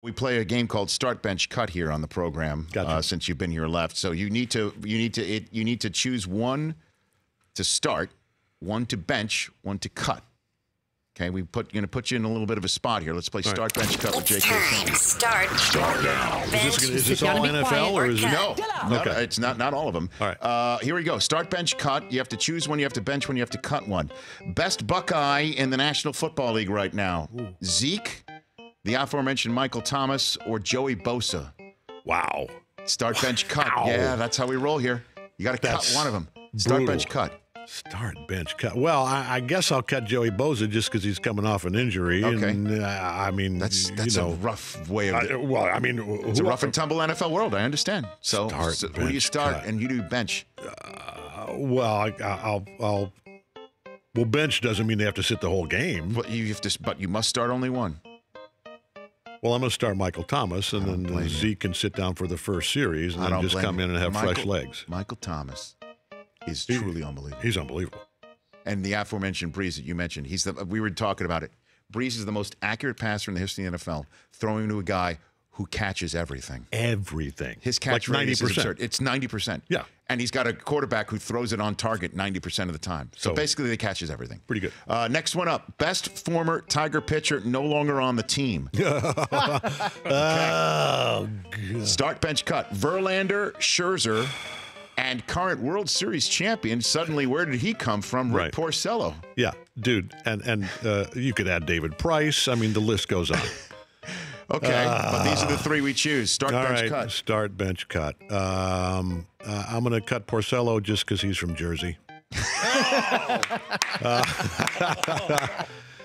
We play a game called Start Bench Cut here on the program. Gotcha. Since you've been here left, so you need to choose one to start, one to bench, one to cut. Okay, going to put you in a little bit of a spot here. Let's play Start Bench Cut with J.K. Start now. Is this all NFL or is it? No, Okay. it's not all of them. All right. Here we go. Start, bench, cut. You have to choose one. You have to bench one. You have to cut one. Best Buckeye in the National Football League right now: Zeke, the aforementioned Michael Thomas, or Joey Bosa. Wow. Start, bench, cut. Yeah, that's how we roll here. You got to cut one of them. Start, brutal. bench, cut. Start, bench, cut. Well, I guess I'll cut Joey Bosa just because he's coming off an injury. Okay. And, I mean, That's a rough way of it. It's It's a rough and tumble NFL world. I understand. So Start, who do you bench, start cut. and you do bench? Well, bench doesn't mean they have to sit the whole game. But you must start only one. Well, I'm going to start Michael Thomas, and blame then you. Zeke can sit down for the first series, and I then don't just blame come you. in and have fresh Michael- legs. Michael Thomas is truly unbelievable. He's unbelievable. And the aforementioned Breeze that you mentioned, we were talking about it. Breeze is the most accurate passer in the history of the NFL, throwing to a guy who catches everything. Everything. His catch like rate is 90%. absurd. It's 90%. Yeah. And he's got a quarterback who throws it on target 90% of the time. So basically, he catches everything. Pretty good. Next one up. Best former Tiger pitcher no longer on the team. Oh, God. Start, bench, cut. Verlander, Scherzer, and current World Series champion. Suddenly, where did he come from? Rick Right. Porcello. Yeah, dude. And you could add David Price. I mean, the list goes on. Okay, but these are the three we choose. Start, All bench, right, cut. start, bench, cut. I'm going to cut Porcello just because he's from Jersey.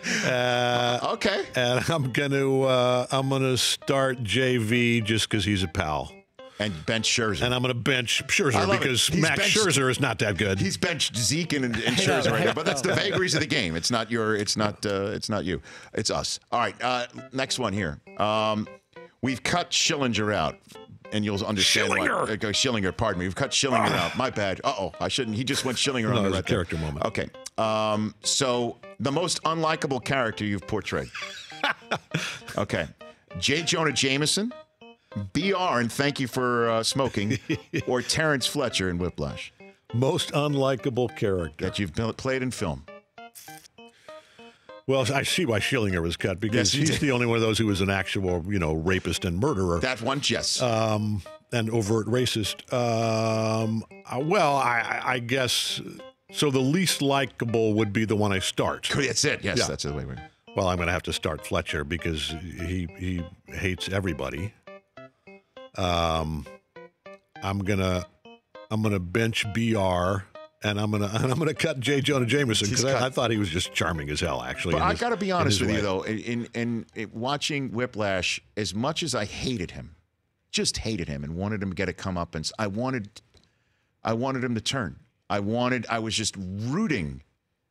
Okay. And I'm gonna start JV just because he's a pal. And bench Scherzer. And I'm gonna bench I Scherzer love it. because He's Max benched- Scherzer is not that good. He's benched Zeke and Scherzer right now, but that's the vagaries of the game. It's not you. It's us. All right, next one here. We've cut Schillinger out, and you'll understand Schillinger? why. Schillinger, pardon me. We've cut Schillinger out. My bad. I shouldn't. He just went Schillinger No, on it the was a right there. character moment. Okay. So the most unlikable character you've portrayed. Okay. J. Jonah Jameson, BR, and thank you for smoking, or Terrence Fletcher in Whiplash Most unlikable character. that you've played in film. Well, I see why Schillinger was cut because Yes, you he's did. the only one of those who was an actual, rapist and murderer. That one, yes. And overt racist. Well, I guess so. The least likable would be the one I start. That's it. Yes, Yeah. that's the way we're. Well, I'm going to have to start Fletcher because he hates everybody. I'm gonna bench BR and I'm gonna cut J. Jonah Jameson because I thought he was just charming as hell. Actually, But I got to be honest with you way. though, in watching Whiplash, as much as I hated him, just hated him, and wanted him to get a comeuppance, I wanted him to turn. I was just rooting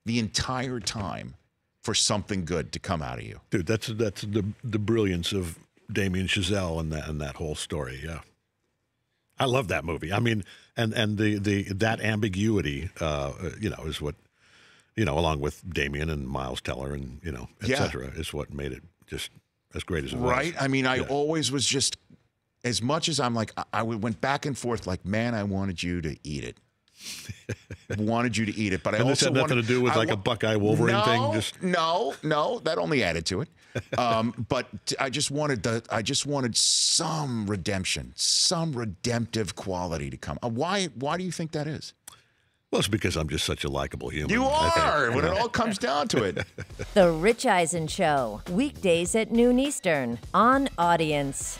the entire time for something good to come out of you. Dude, that's the brilliance of Damien Chazelle and that whole story. Yeah, I love that movie. I mean, and that ambiguity, is what, along with Damien and Miles Teller and et cetera, is what made it just as great as it was. Right? I mean, I always was just, as much as I'm like, I went back and forth like, man, I wanted you to eat it. Wanted you to eat it, but I And also this had nothing wanted, to do with like a Buckeye Wolverine thing. Just No, that only added to it. But I just wanted some redemption, some redemptive quality to come. Why do you think that is? well, it's because I'm just such a likable human. You I think, are when it all comes down to it. The Rich Eisen Show, weekdays at noon Eastern on Audience.